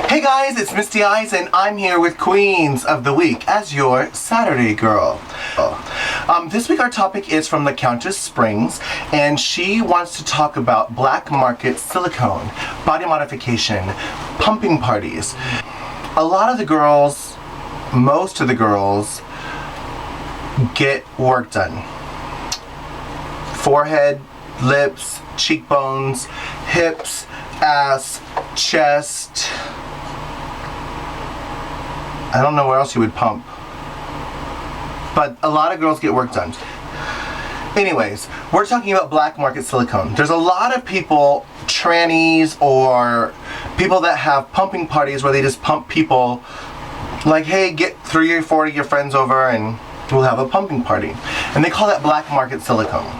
Hey guys, it's Misty Eyez and I'm here with Queens of the Week as your Saturday girl. This week our topic is from the Countess Springs, and she wants to talk about black market silicone, body modification, pumping parties. A lot of the girls, most of the girls, get work done. Forehead, lips, cheekbones, hips, ass, chest. I don't know where else you would pump. But a lot of girls get work done. Anyways, we're talking about black market silicone. There's a lot of people, trannies or people that have pumping parties where they just pump people like, hey, get 3 or 4 of your friends over and we'll have a pumping party. And they call that black market silicone.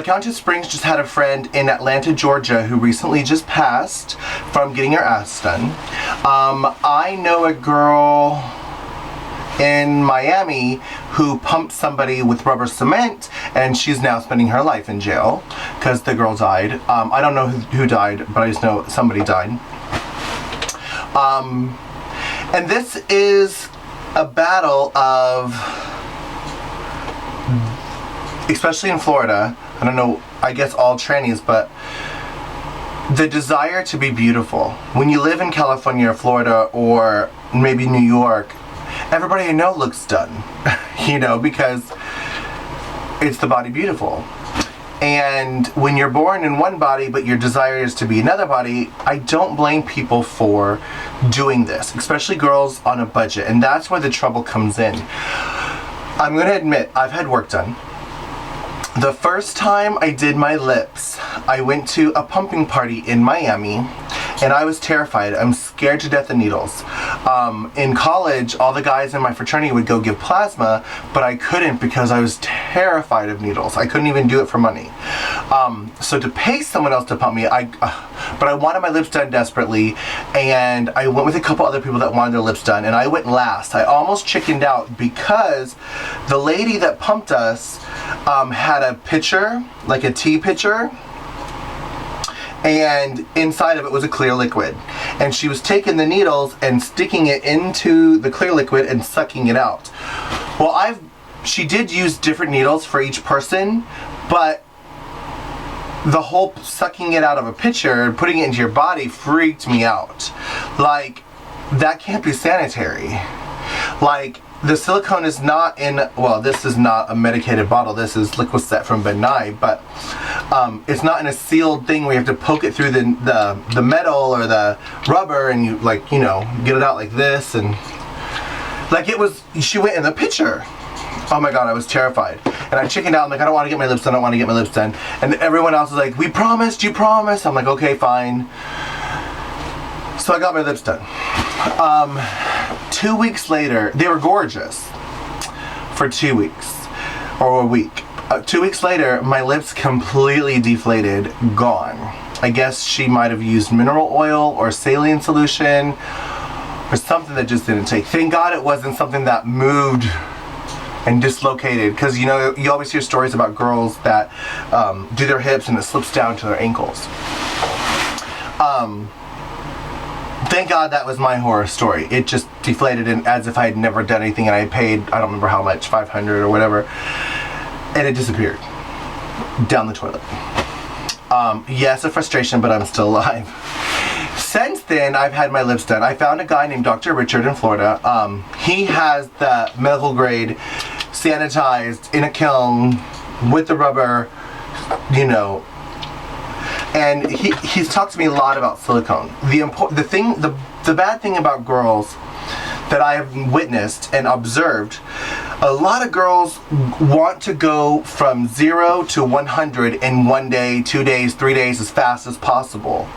Countess Springs just had a friend in Atlanta, Georgia who recently just passed from getting her ass done. I know a girl in Miami who pumped somebody with rubber cement, and she's now spending her life in jail because the girl died. I don't know who died, but I just know somebody died. And this is a battle of, especially in Florida, I don't know, I guess all trannies, but the desire to be beautiful. When you live in California or Florida or maybe New York, everybody I know looks done, you know, because it's the body beautiful. And when you're born in one body but your desire is to be another body, I don't blame people for doing this, especially girls on a budget, and that's where the trouble comes in. I'm gonna admit, I've had work done. The first time I did my lips, I went to a pumping party in Miami, and I was terrified. I'm scared to death of needles. In college, all the guys in my fraternity would go give plasma, but I couldn't because I was terrified of needles. I couldn't even do it for money. So to pay someone else to pump me, but I wanted my lips done desperately, and I went with a couple other people that wanted their lips done, and I went last. I almost chickened out because the lady that pumped us had a pitcher, like a tea pitcher, and inside of it was a clear liquid, and she was taking the needles and sticking it into the clear liquid and sucking it out. Well, she did use different needles for each person, but the whole sucking it out of a pitcher and putting it into your body freaked me out. Like, that can't be sanitary. Like, the silicone is not in, well, this is not a medicated bottle, this is Liquid from Benai, but it's not in a sealed thing where you have to poke it through the metal or the rubber and you, like, you know, get it out like this, and like it was, she went in the pitcher. Oh my god, I was terrified. And I chickened out, I'm like, I don't want to get my lips done, I don't want to get my lips done. And everyone else was like, we promised, you promised. I'm like, okay, fine. So I got my lips done. 2 weeks later, they were gorgeous for 2 weeks, or a week. 2 weeks later, my lips completely deflated, gone. I guess she might have used mineral oil or saline solution or something that just didn't take. Thank God it wasn't something that moved and dislocated, because you know, you always hear stories about girls that do their hips and it slips down to their ankles. Thank God that was my horror story. It just deflated in as if I had never done anything, and I paid, I don't remember how much, $500 or whatever, and it disappeared down the toilet. Yes, a frustration, but I'm still alive. Since then, I've had my lips done. I found a guy named Dr. Richard in Florida. He has the medical grade, sanitized, in a kiln, with the rubber, you know. And he's talked to me a lot about silicone. The bad thing about girls that I have witnessed and observed, a lot of girls want to go from 0 to 100 in 1 day, 2 days, 3 days, as fast as possible.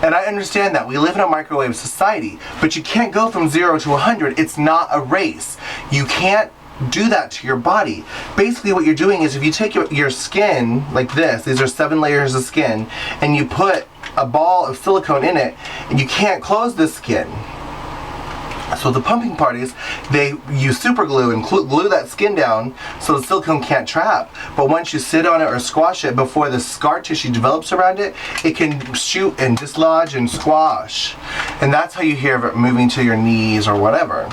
And I understand that. We live in a microwave society, but you can't go from 0 to 100. It's not a race. You can't do that to your body. Basically what you're doing is, if you take your skin like this, these are 7 layers of skin, and you put a ball of silicone in it, and you can't close the skin. So the pumping parties, they use super glue and glue that skin down so the silicone can't trap. But once you sit on it or squash it before the scar tissue develops around it, it can shoot and dislodge and squash. And that's how you hear of it moving to your knees or whatever.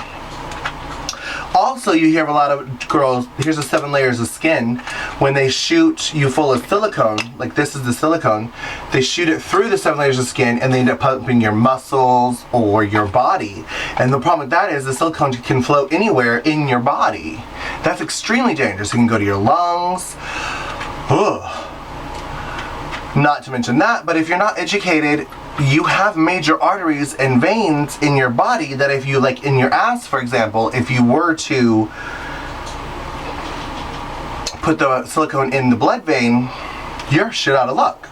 Also, you hear of a lot of girls, here's the 7 layers of skin, when they shoot you full of silicone, like this is the silicone, they shoot it through the 7 layers of skin and they end up pumping your muscles or your body. And the problem with that is the silicone can float anywhere in your body. That's extremely dangerous. It can go to your lungs. Ugh. Not to mention that, but if you're not educated, you have major arteries and veins in your body that if you, like in your ass for example, if you were to put the silicone in the blood vein, you're shit out of luck.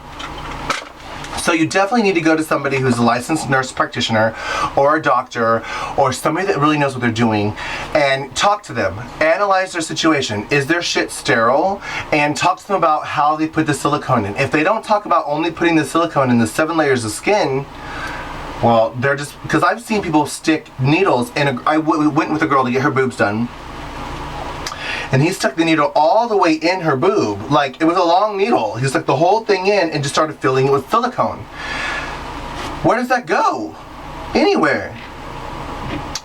So you definitely need to go to somebody who's a licensed nurse practitioner or a doctor or somebody that really knows what they're doing and talk to them. Analyze their situation. Is their shit sterile? And talk to them about how they put the silicone in. If they don't talk about only putting the silicone in the 7 layers of skin, well, they're just, because I've seen people stick needles in I went with a girl to get her boobs done. And he stuck the needle all the way in her boob. Like, it was a long needle. He stuck the whole thing in and just started filling it with silicone. Where does that go? Anywhere.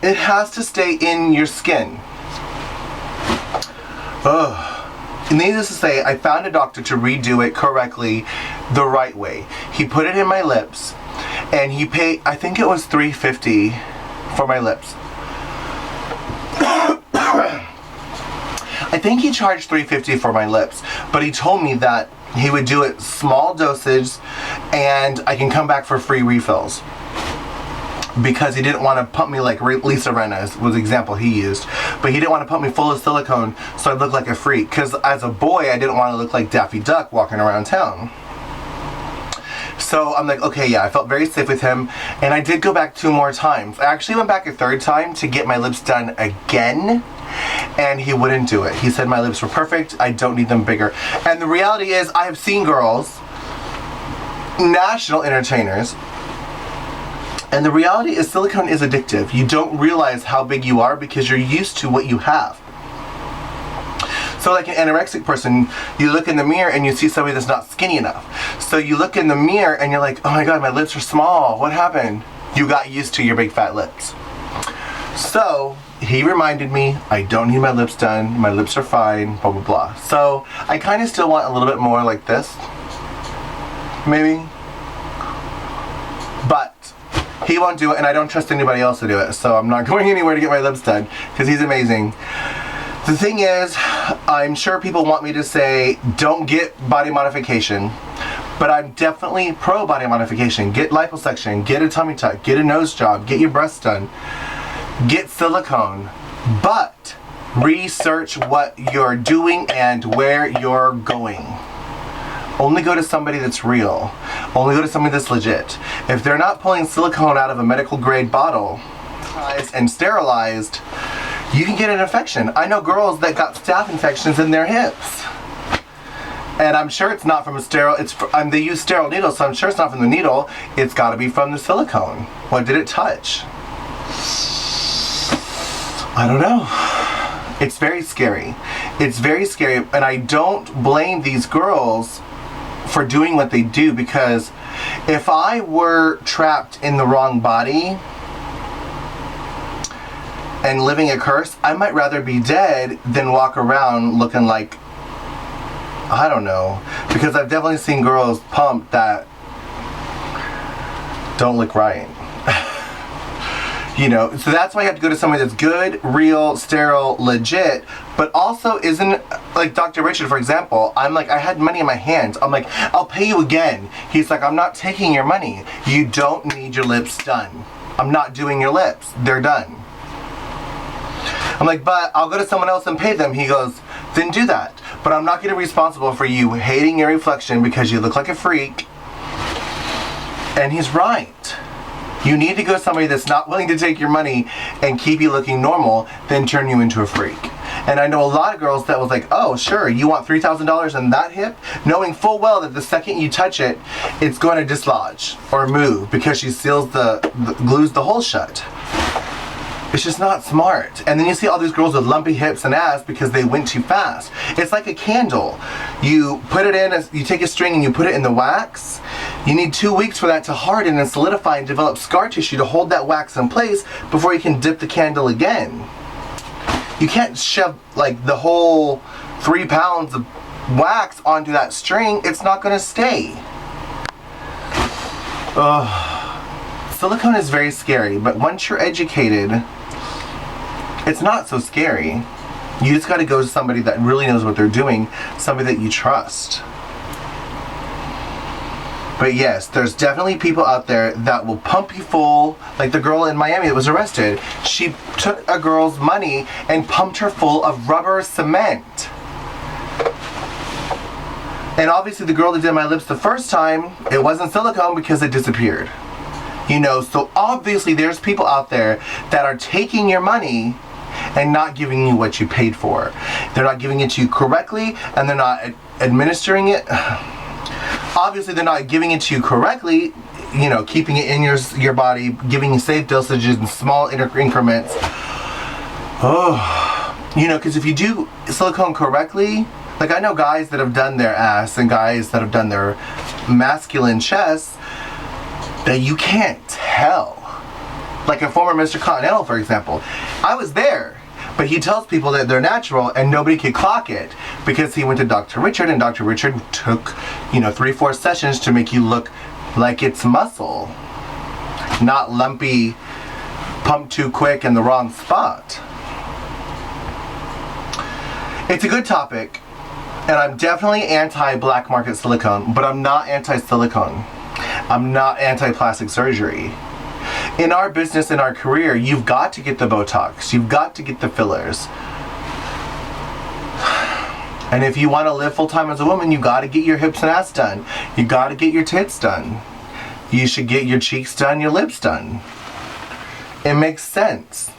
It has to stay in your skin. Ugh. Needless to say, I found a doctor to redo it correctly, the right way. He put it in my lips, and he paid, I think it was $350 for my lips. I think he charged $350 for my lips, but he told me that he would do it small dosage and I can come back for free refills. Because he didn't want to pump me like Lisa Rinna was the example he used. But he didn't want to pump me full of silicone so I'd look like a freak. Because as a boy, I didn't want to look like Daffy Duck walking around town. So I'm like, okay, yeah, I felt very safe with him. And I did go back 2 more times. I actually went back a 3rd time to get my lips done again. And he wouldn't do it. He said my lips were perfect. I don't need them bigger. And the reality is, I have seen girls, national entertainers, and the reality is silicone is addictive. You don't realize how big you are because you're used to what you have. So like an anorexic person, you look in the mirror and you see somebody that's not skinny enough. So you look in the mirror and you're like, oh my god, my lips are small. What happened? You got used to your big fat lips. So he reminded me, I don't need my lips done, my lips are fine, blah blah blah. So I kind of still want a little bit more like this, maybe, but he won't do it and I don't trust anybody else to do it, so I'm not going anywhere to get my lips done because he's amazing. The thing is, I'm sure people want me to say don't get body modification, but I'm definitely pro body modification. Get liposuction, get a tummy tuck, get a nose job, get your breasts done, get silicone, but research what you're doing and where you're going. Only go to somebody that's real. Only go to somebody that's legit. If they're not pulling silicone out of a medical grade bottle and sterilized, you can get an infection. I know girls that got staph infections in their hips. And I'm sure it's not from a sterile, they use sterile needles, so I'm sure it's not from the needle. It's gotta be from the silicone. What did it touch? I don't know. It's very scary. It's very scary, and I don't blame these girls for doing what they do, because if I were trapped in the wrong body and living a curse, I might rather be dead than walk around looking like, I don't know, because I've definitely seen girls pump that don't look right. You know, so that's why you have to go to somebody that's good, real, sterile, legit, but also isn't, like Dr. Richard, for example, I'm like, I had money in my hands. I'm like, I'll pay you again. He's like, I'm not taking your money. You don't need your lips done. I'm not doing your lips. They're done. I'm like, but I'll go to someone else and pay them. He goes, then do that. But I'm not getting responsible for you hating your reflection because you look like a freak. And he's right. You need to go to somebody that's not willing to take your money and keep you looking normal, then turn you into a freak. And I know a lot of girls that was like, oh sure, you want $3,000 in that hip? Knowing full well that the second you touch it, it's going to dislodge or move because she seals glues the hole shut. It's just not smart. And then you see all these girls with lumpy hips and ass because they went too fast. It's like a candle. You put it in, you take a string and you put it in the wax. You need 2 weeks for that to harden and solidify and develop scar tissue to hold that wax in place before you can dip the candle again. You can't shove like the whole 3 pounds of wax onto that string. It's not gonna stay. Silicone is very scary, but once you're educated, it's not so scary. You just gotta go to somebody that really knows what they're doing, somebody that you trust. But yes, there's definitely people out there that will pump you full, like the girl in Miami that was arrested. She took a girl's money and pumped her full of rubber cement. And obviously the girl that did my lips the first time, it wasn't silicone because it disappeared. You know, so obviously there's people out there that are taking your money and not giving you what you paid for. They're not giving it to you correctly, and they're not administering it. Obviously they're not giving it to you correctly, you know, keeping it in your body, giving you safe dosages in small increments. You know, because if you do silicone correctly, like I know guys that have done their ass and guys that have done their masculine chest that you can't tell. Like a former Mr. Continental, for example. I was there, but he tells people that they're natural and nobody could clock it because he went to Dr. Richard, and Dr. Richard took, you know, 3-4 sessions to make you look like it's muscle, not lumpy, pumped too quick in the wrong spot. It's a good topic, and I'm definitely anti-black market silicone, but I'm not anti-silicone. I'm not anti-plastic surgery. In our business, in our career, you've got to get the Botox. You've got to get the fillers. And if you want to live full-time as a woman, you got to get your hips and ass done. You got to get your tits done. You should get your cheeks done, your lips done. It makes sense.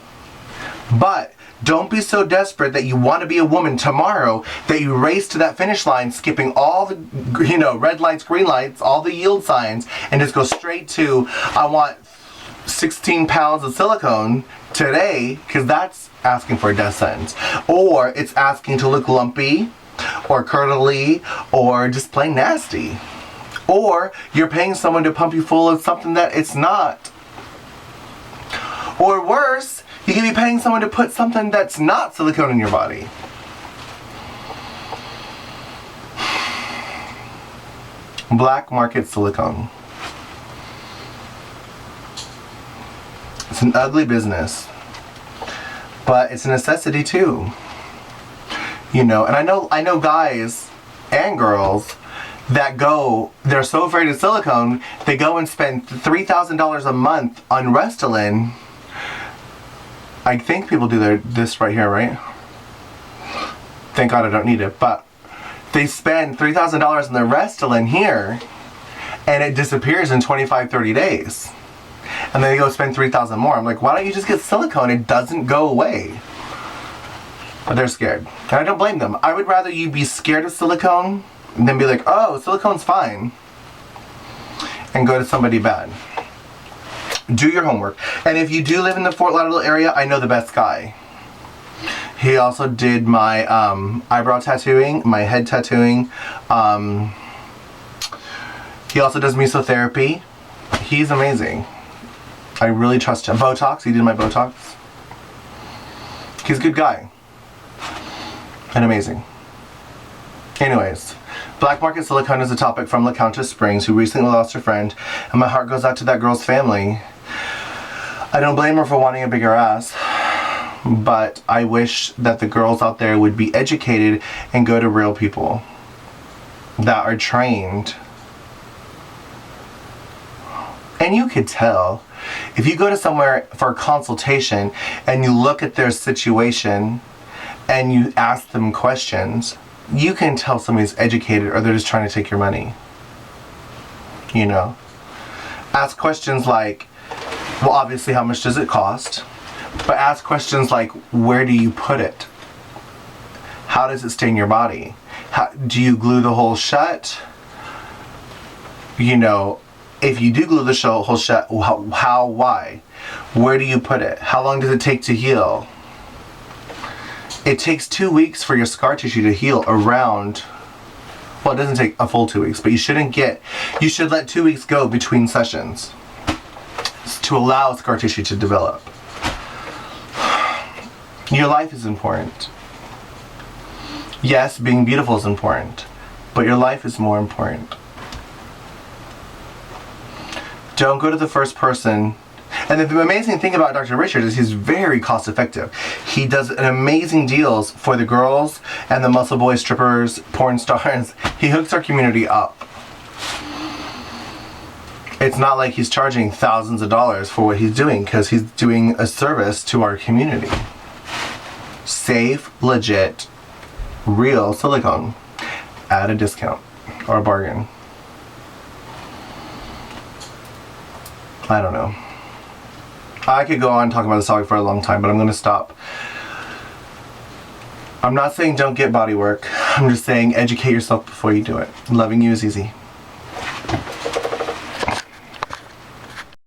But don't be so desperate that you want to be a woman tomorrow that you race to that finish line skipping all the, you know, red lights, green lights, all the yield signs, and just go straight to, I want 16 pounds of silicone today, because that's asking for a death sentence. Or it's asking to look lumpy or curdly or just plain nasty. Or you're paying someone to pump you full of something that it's not. Or worse, you can be paying someone to put something that's not silicone in your body. Black market silicone. It's an ugly business, but it's a necessity too. You know, and I know guys and girls that go, they're so afraid of silicone, they go and spend $3,000 a month on Restylane. I think people do this right here, right? Thank God I don't need it, but they spend $3,000 on their Restylane here, and it disappears in 25-30 days. And then they go spend $3,000 more. I'm like, why don't you just get silicone? It doesn't go away. But they're scared. And I don't blame them. I would rather you be scared of silicone than be like, oh, silicone's fine, and go to somebody bad. Do your homework. And if you do live in the Fort Lauderdale area, I know the best guy. He also did my eyebrow tattooing, my head tattooing. He also does mesotherapy. He's amazing. I really trust him. Botox, he did my Botox. He's a good guy. And amazing. Anyways, black market silicone is a topic from La Countess Springs, who recently lost her friend, and my heart goes out to that girl's family. I don't blame her for wanting a bigger ass, but I wish that the girls out there would be educated and go to real people that are trained. And you could tell, if you go to somewhere for a consultation and you look at their situation and you ask them questions, you can tell somebody's educated or they're just trying to take your money. You know? Ask questions like, well, obviously, how much does it cost? But ask questions like, where do you put it? How does it stay in your body? Do you glue the hole shut? You know, if you do glue the hole shut, how, why? Where do you put it? How long does it take to heal? It takes 2 weeks for your scar tissue to heal around. Well, it doesn't take a full 2 weeks, but you should let 2 weeks go between sessions to allow scar tissue to develop. Your life is important. Yes, being beautiful is important, but your life is more important. Don't go to the first person. And the amazing thing about Dr. Richard is he's very cost effective. He does amazing deals for the girls and the muscle boys, strippers, porn stars. He hooks our community up. It's not like he's charging thousands of dollars for what he's doing, because he's doing a service to our community. Safe, legit, real silicone at a discount or a bargain. I don't know. I could go on talking about this topic for a long time, but I'm going to stop. I'm not saying don't get body work. I'm just saying educate yourself before you do it. Loving you is easy.